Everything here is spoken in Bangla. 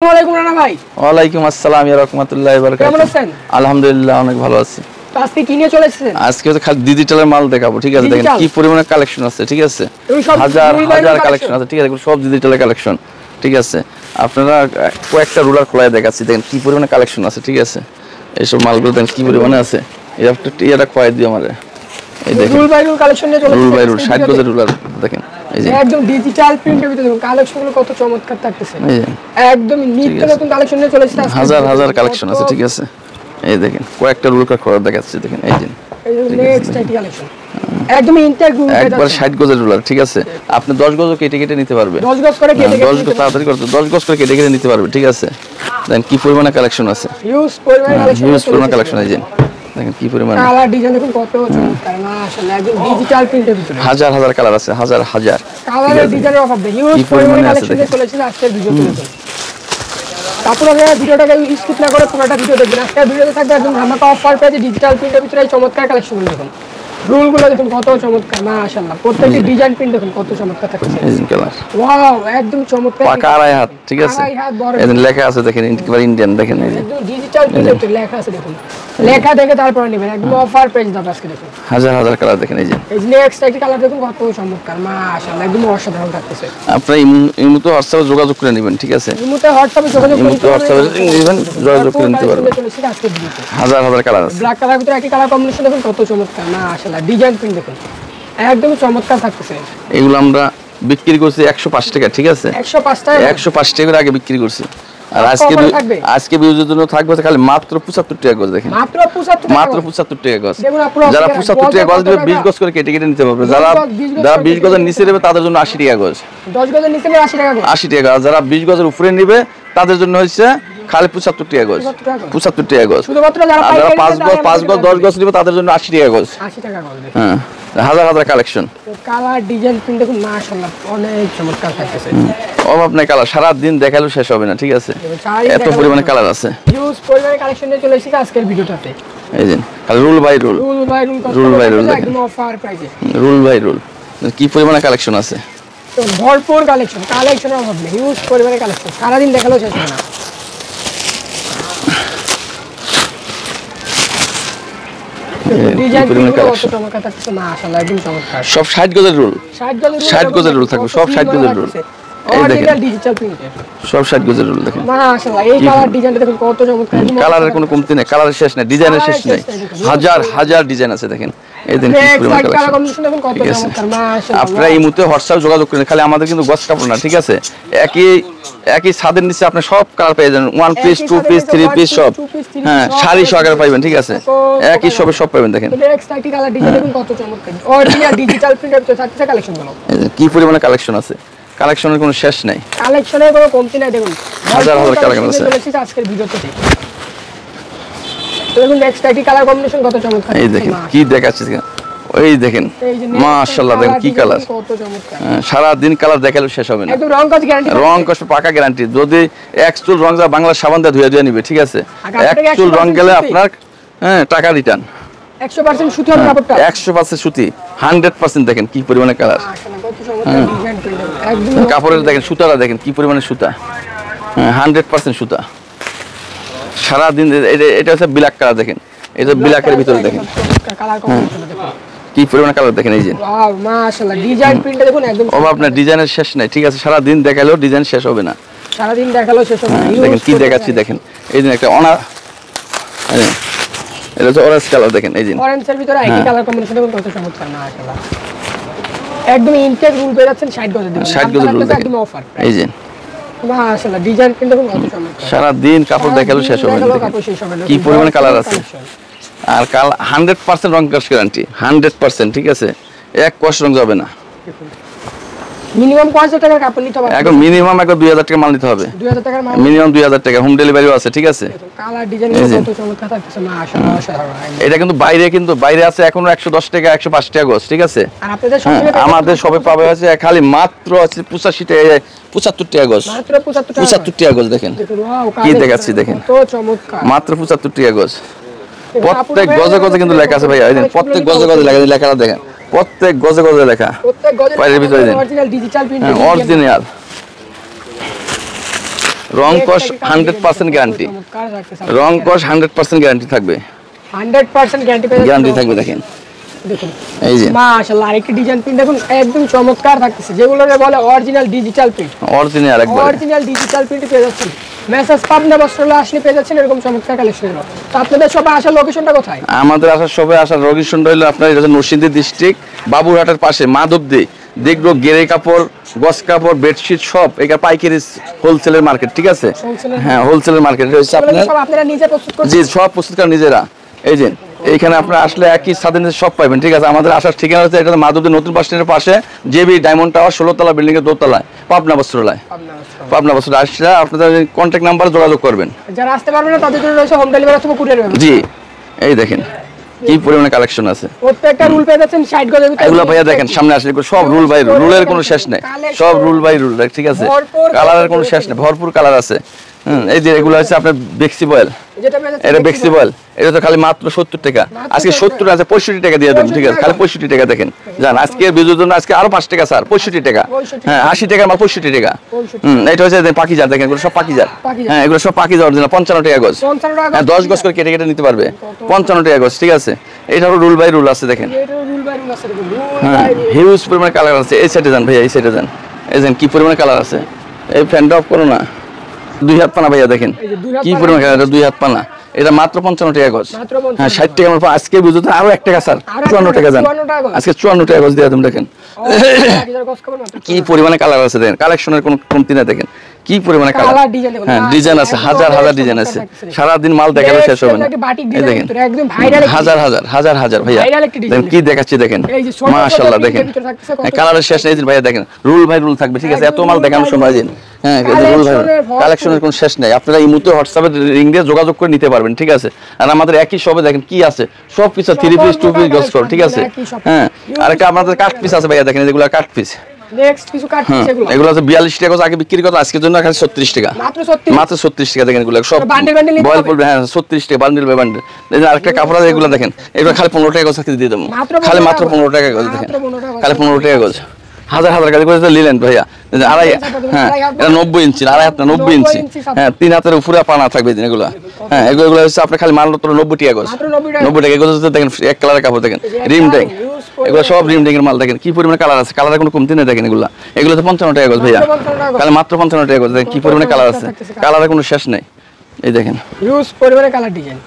আসসালামু আলাইকুম রানা ভাই। ওয়ালাইকুম আসসালাম ওয়া রাহমাতুল্লাহি ওয়া বারাকাতুহু। কেমন আছেন? আলহামদুলিল্লাহ অনেক ভালো আছি। তো আজকে কি নিয়ে চলে এসেছেন? আজকে তো খালি ডিজিটালের মাল দেখাবো, ঠিক আছে? দেখেন কি পরিমাণে কালেকশন আছে, ঠিক আছে? হাজার হাজার কালেকশন আছে, ঠিক আছে? সব ডিজিটালের কালেকশন, ঠিক আছে? আপনারা কয়েকটা রুলার খোলায় দেখাচ্ছি, দেখেন কি পরিমাণে কালেকশন আছে, ঠিক আছে? এইসব মালগুলো দেখেন কি পরিমাণে আছে। এটা খোয়াই দিও আমারে। এই দেখেন রুল বাই রুল কালেকশন নিয়ে চলে এসেছেন। রুল বাই রুল 60 গজের রুলার দেখেন। এই যে একদম ডিজিটাল প্রিন্টের ভিতরে দেখুন কালেকশনগুলো কত চমৎকার থাকতেছে। এই যে একদম নিত্য নতুন কালেকশন নিয়ে চলে এসেছে। হাজার হাজার কালেকশন আছে, ঠিক আছে? এই দেখেন কয়েকটা রুলার খোলা দেখাচ্ছি, দেখেন এই যে নেক্সট আইটি কালেকশন একদম ইনটেক রুল একবার 60 গজের রুলার, ঠিক আছে? আপনি 10 গজও কেটে নিতে পারবে। 10 গজ করে কেটে 10 গজ তাড়াতাড়ি করতে 10 গজ করে কেটে নিতে পারবে, ঠিক আছে? দেখেন কি পরিমাণে কালেকশন আছে, হিউজ পরিমাণে কালেকশন। এই যে দেখেন কি পরিমাণে কালার ডিজাইন দেখুন কত চমৎকার, মাশাআল্লাহ একদম ডিজিটাল প্রিন্টের ভিতরে হাজার হাজার কালার আছে, হাজার হাজার কালারের ডিজাইনের অভাব নেই। হিউজ পরিমাণে কালেকশন নিয়ে চলে এসেছে আজকের ভিডিওতে। আপনারা ভিডিওটাকে স্কিপ না করে পুরোটা ভিডিও দেখবেন। আজকের ভিডিওতে থাকবে একদম ধামাকা অফার পেয়ে ডিজিটাল প্রিন্টের ভিতরে এই চমৎকার কালেকশনগুলো দেখুন। রুলগুলো দেখুন কত চমৎকার, মাশাআল্লাহ প্রত্যেকটি ডিজাইন প্রিন্ট দেখুন কত চমৎকার থাকছে। এই কালার ওয়াও একদম চমৎকার পাকা আড়াই হাত, ঠিক আছে? এই লেখা আছে দেখেন, একবার ইন্ডিয়ান দেখেন। এই যে একদম ডিজিটাল প্রিন্টের লেখা আছে দেখুন। লেখা দেখে তারপর নেবেন, একদম অফার পেজ দাও আজকে দেখুন। হাজার হাজার কালার দেখেন। এই যে নেক্সট একটা কালার দেখুন কত চমৎকার, মাশাআল্লাহ একদম অসাধারণ থাকতেছে। আপনি ইমুতে হোয়াটসঅ্যাপে যোগাযোগ করে নেবেন, ঠিক আছে? ইমুতে হোয়াটসঅ্যাপে যোগাযোগ করে নিতে পারবেন। হাজার হাজার কালার আছে। ব্ল্যাক কালার ভিতরে একই কালার কম্বিনেশন দেখুন কত চমৎকার, মাশাআল্লাহ ডিজাইন প্রিন্ট দেখুন একদম চমৎকার থাকতেছে। এগুলো আমরা বিক্রি করছি 105 টাকা, ঠিক আছে? 105 টাকা 105 টাকার আগে বিক্রি করছি। আর আজকে বিউজের জন্য থাকবে খালি মাত্র 75 টাকা গজ। দেখেন মাত্র 75 টাকা গজ। যারা 75 টাকা গজ দিবে 20 গজ করে কেটে নিতে পারবে। যারা 20 গজের নিচে নেবে তাদের জন্য 80 টাকা গজ। 10 গজের নিচে নেবে 80 টাকা গজ। 80 টাকা। যারা 20 গজের উপরে নেবে তাদের জন্য হচ্ছে খালি 75 টাকা গজ। 75 টাকা গজ। শুধুমাত্র যারা 5 গজ 10 গজ নেবে তাদের জন্য 80 টাকা গজ। 80 টাকা গজ। হ্যাঁ, হাজার হাজার কালেকশন। কালার ডিজাইন প্রিন্ট দেখুন মাশাআল্লাহ অনেক চমৎকার থাকতেছে। অভাব নাই কালার, সারা দিন দেখালেও শেষ হবে না, ঠিক আছে? এত পরিমাণে কালার আছে। হিউজ পরিমাণে কালেকশন নিয়ে চলে এসেছে আজকের ভিডিওটাতে। এই যে রুল বাই রুল একদম অফার প্রাইসে রুল বাই রুল কি পরিমাণে কালেকশন আছে। তো ভরপুর কালেকশনের অভাব নেই, হিউজ পরিমাণে কালেকশন, সারা দিন দেখালেও শেষ হবে না। সব 60 গজের রুল, 60 গজের রুল থাকবে, সব 60 গজের রুল। এই দেখেন ডিজিটাল প্রিন্টের সব 60 গজের রুল দেখেন। মাশাআল্লাহ এই কালার ডিজাইনটা দেখুন কত চমৎকার। কালারের কোনো কমতি নেই, কালারের শেষ নেই, ডিজাইনের শেষ নেই। হাজার হাজার ডিজাইন আছে দেখেন। এই দেখেন কি পরিমাণ কালেকশন দেখুন কত চমৎকার, মাশাআল্লাহ। আপনারা এই মুহূর্তে হোয়াটসঅ্যাপে যোগাযোগ করেন, খালি আমাদের কিন্তু গস কাপড় না, ঠিক আছে? একই ছাদের নিচে আপনি সব কালার পেয়ে যাবেন, 1 পিস 2 পিস 3 পিস সব। হ্যাঁ, শাড়ি সহকারে পাবেন, ঠিক আছে? একই সব পাবেন দেখেন। নেক্সট আইটি কালার ডিজাইন দেখুন কত চমৎকার, অরিজিনাল ডিজিটাল প্রিন্টের ভিতরে থাকছে কালেকশনগুলো। কি পরিমাণে কালেকশন আছে, কালেকশনের কোনো শেষ নাই, কালেকশনের কোনো কমতি নাই। দেখুন হাজার হাজার কালেকশন আছে আজকের ভিডিওতে। দেখুন নেক্সট আইটি কালার কম্বিনেশন কত চমৎকার। এই দেখেন কি দেখাচ্ছি, ওই দেখেন মাশাআল্লাহ দেখেন কি কালার, সারা দিন কালার দেখালেও শেষ হবে না। একদম রং কস গ্যারান্টি, রং কস পাকা গ্যারান্টি। যদি এক চুল রং যা বাংলা সাবান দিয়ে ধুয়ে নিবে, ঠিক আছে? এক চুল রং গেলে আপনার টাকা রিটার্ন। 100% সুতি হবে কাপড়টা, 100% সুতি, 100%। দেখেন কি পরিমাণে কালার, একদম কাপড়ের দেখেন, সুতাটা দেখেন কি পরিমাণে সুতা, 100% সুতা। সারা দিন এটা হচ্ছে ব্ল্যাক কালার, দেখেন এটা ব্ল্যাকের ভিতরে দেখেন কালার কম্বিনেশন দেখুন কি পরিমাণে কালার দেখেন। এই যে ওয়াও মাশাআল্লাহ ডিজাইন প্রিন্টটা দেখুন একদম আপনার ডিজাইনের শেষ নাই, ঠিক আছে? সারা দিন দেখালেও ডিজাইন শেষ হবে না, সারা দিন দেখালেও শেষ হবে না। দেখেন কি দেখাচ্ছি দেখেন। এই যে একটা এটা হচ্ছে অরেঞ্জ কালার, দেখেন এই যে অরেঞ্জের ভিতরে একই কালার কম্বিনেশন দেখুন কত চমৎকার, মাশাআল্লাহ একদম ইনটেক রুল পেয়ে যাচ্ছেন 60 গজের দিবেন, 60 গজের রুল একদম অফার। এই যে মাশাআল্লাহ ডিজাইন প্রিন্ট দেখুন কত চমৎকার, সারা দিন কাপড় দেখালেও শেষ হবে না, কি পরিমাণে কালার আছে। আর 100% রং কস গ্যারান্টি, 100%, ঠিক আছে? এক কস রং যাবে না। মিনিমাম কত টাকার কাপড় নিতে হবে? এখন মিনিমাম 2000 টাকা মাল নিতে হবে, 2000 টাকার মাল, মিনিমাম 2000 টাকা। হোম ডেলিভারিও আছে, ঠিক আছে? কালার ডিজাইন কত চমৎকার থাকছে, মাশাআল্লাহ। এটা কিন্তু বাইরে আছে এখনো 110 টাকা 105 টাকা গজ, ঠিক আছে? আর আপনাদের সঙ্গে আমাদের সবে পাবে আছে খালি মাত্র আছে 85 টাকা 75 টাকা গজ, মাত্র 75 টাকা গজ। দেখেন কি দেখাচ্ছি দেখেন, কত চমৎকার, মাত্র 75 টাকা গজ। প্রত্যেক গজে গজে কিন্তু লেখা আছে ভাই, প্রত্যেক গজে গজে লেখাটা দেখেন, প্রত্যেক গজে গজে লেখা, প্রত্যেক গজের ভিতরে অরিজিনাল ডিজিটাল প্রিন্ট, অরিজিনাল। রং কস 100% গ্যারান্টি, রং কস 100% গ্যারান্টি থাকবে, 100% গ্যারান্টি থাকবে। দেখেন দেখুন এই যে মাশাআল্লাহ, আরেকটি ডিজাইন প্রিন্ট দেখুন একদম চমৎকার থাকতেছে, যেগুলোকে বলে অরিজিনাল ডিজিটাল প্রিন্ট, অরিজিনাল একবার অরিজিনাল ডিজিটাল প্রিন্ট পেয়ে যাচ্ছেন। মেসেজ পাবনা বস্ত্রালয় আসলে পেয়ে যাচ্ছেন এরকম চমৎকার কালেকশনগুলো। তো আপনাদের সবাই আসার লোকেশনটা কোথায়? আমাদের আসার সবাই আসার লোকেশনটা হলো আপনার এটা নরসিংদী ডিস্ট্রিক্ট বাবুরহাটের পাশে মাধবদী, দেখবো গেরে কাপড়, গস কাপড়, বেডশিট সব এটা পাইকারি হোলসেলের মার্কেট, ঠিক আছে? হ্যাঁ হোলসেলের মার্কেট হচ্ছে আপনারা নিজে প্রস্তুত করেন? জি সব প্রস্তুত করেন নিজেরা। এই যে এইখানে আপনারা আসলে একই ছাদের নিচে সব পাবেন, ঠিক আছে? আমাদের আসার ঠিকানা হচ্ছে এটা মাধবদী নতুন বাস স্ট্যান্ডের পাশে জেবি ডায়মন্ড টাওয়ার 16 তলা বিল্ডিং এর দোতলায়, পাবনা বস্ত্রালয়। পাবনা বস্ত্রালয় আসলে আপনাদের কন্ট্যাক্ট নাম্বার যোগাযোগ করবেন। যারা আসতে পারবেন না তাদের জন্য রয়েছে হোম ডেলিভারি অথবা কুরিয়ার ব্যবস্থা। জি এই দেখেন কি পরিমাণে কালেকশন আছে, প্রত্যেকটা রুল পেয়ে যাচ্ছেন 60 গজের ভিতরে। এগুলো ভাইয়া দেখেন সামনে আসলে সব রুল বাই রুল, রুলের কোনো শেষ নেই, সব রুল বাই রুল, ঠিক আছে? কালারের কোনো শেষ নেই, ভরপুর কালার আছে। এই যে এগুলো হচ্ছে আপনার বেক্সি বয়েল, এটা বেক্সি বয়েল, এটা তো খালি মাত্র 70 টাকা, আজকে 70 আছে 65 টাকা দিয়ে দেবেন, ঠিক আছে? খালি 65 টাকা দেখেন জান, আজকে বিজুর জন্য আজকে আরো 5 টাকা স্যার, 65 টাকা। হ্যাঁ 80 টাকা মাল 65 টাকা। এটা হচ্ছে পাকিজার, দেখেন এগুলো সব পাকিজার। হ্যাঁ এগুলো সব পাকিজার অরিজিনাল, 55 টাকা গজ। হ্যাঁ 10 গজ করে কেটে কেটে নিতে পারবে, 55 টাকা গজ, ঠিক আছে? এটা হলো রুল বাই রুল আছে দেখেন। হ্যাঁ হিউজ পরিমাণে কালার আছে। এই সাইডে যান ভাইয়া, এই সাইডে যান, এই যান কি পরিমাণে কালার আছে। এই ফ্যানটা অফ করো না, 2 হাত পানা ভাইয়া দেখেন কি পরিমাণে কালার, 2 হাত পানা, এটা মাত্র 55 টাকা গজ। হ্যাঁ 60 টাকা আমার আজকে বুঝতে আরো 1 টাকা স্যার, 54 টাকা যান, আজকে 54 টাকা গজ দিয়ে দেন। দেখেন কি পরিমাণে কালার আছে, দেখেন কালেকশনের কোনো কমতি না, দেখেন কি পরিমাণে কালার। হ্যাঁ ডিজাইন আছে, হাজার হাজার ডিজাইন আছে, সারা দিন মাল দেখালে শেষ হবে না। এই দেখেন হাজার হাজার হাজার হাজার ভাইয়া দেখেন কি দেখাচ্ছি, দেখেন মাশাআল্লাহ, দেখেন কালারের শেষ নেই ভাইয়া, দেখেন রুল ভাই রুল থাকবে, ঠিক আছে? এত মাল দেখানোর সময় দিন। হ্যাঁ রুল ভাই কালেকশনের কোনো শেষ নেই, আপনারা এই মুহূর্তে হোয়াটসঅ্যাপে লিং দিয়ে যোগাযোগ করে নিতে পারবেন, ঠিক আছে? আর আমাদের একই শপে দেখেন কি আছে, সব কিছু 3 পিস 2 পিস গজ করে, ঠিক আছে? হ্যাঁ আরেকটা আমাদের কাট পিস আছে ভাইয়া, দেখেন এগুলো কাট পিস। নেক্সট কিছু কাট পিস এগুলো আছে 42 টাকা আগে বিক্রি করতে, আজকের জন্য এখানে 36 টাকা, মাত্র 36 টাকা। দেখেন এগুলো সব বয়েল পড়বে, হ্যাঁ 36 টাকা বান্ডিল বাই বান্ডিল। দেখেন আরেকটা কাপড় আছে, এগুলো দেখেন এগুলো খালি 15 টাকা গজ দিয়ে দেবো, খালি মাত্র 15 টাকা গজ, দেখেন খালি 15 টাকা গজ। হাজার হাজার কাজ করে নিলেন ভাইয়া, আড়াই, হ্যাঁ এটা 90 ইঞ্চি, আড়াই হাত না 90 ইঞ্চি, হ্যাঁ 3 হাতের উপরে পানা থাকবে এগুলো। হ্যাঁ এগুলো হচ্ছে আপনার খালি মাল 90 টাকা গজ, 90 টাকা এগুলো দেখেন এক কালারের কাপড়, দেখেন রিম ট্যাং, এগুলো সব রিম ট্যাংয়ের মাল, দেখেন কি পরিমাণে কালার আছে, কালারের কোনো কমতি নেই। দেখেন এগুলো তো 55 টাকা গজ ভাইয়া, খালি মাত্র 55 টাকা গজ, দেখেন কি পরিমাণে কালার আছে, কালারের কোনো শেষ নেই। এই দেখেন হিউজ পরিমাণে কালার ডিজাইন।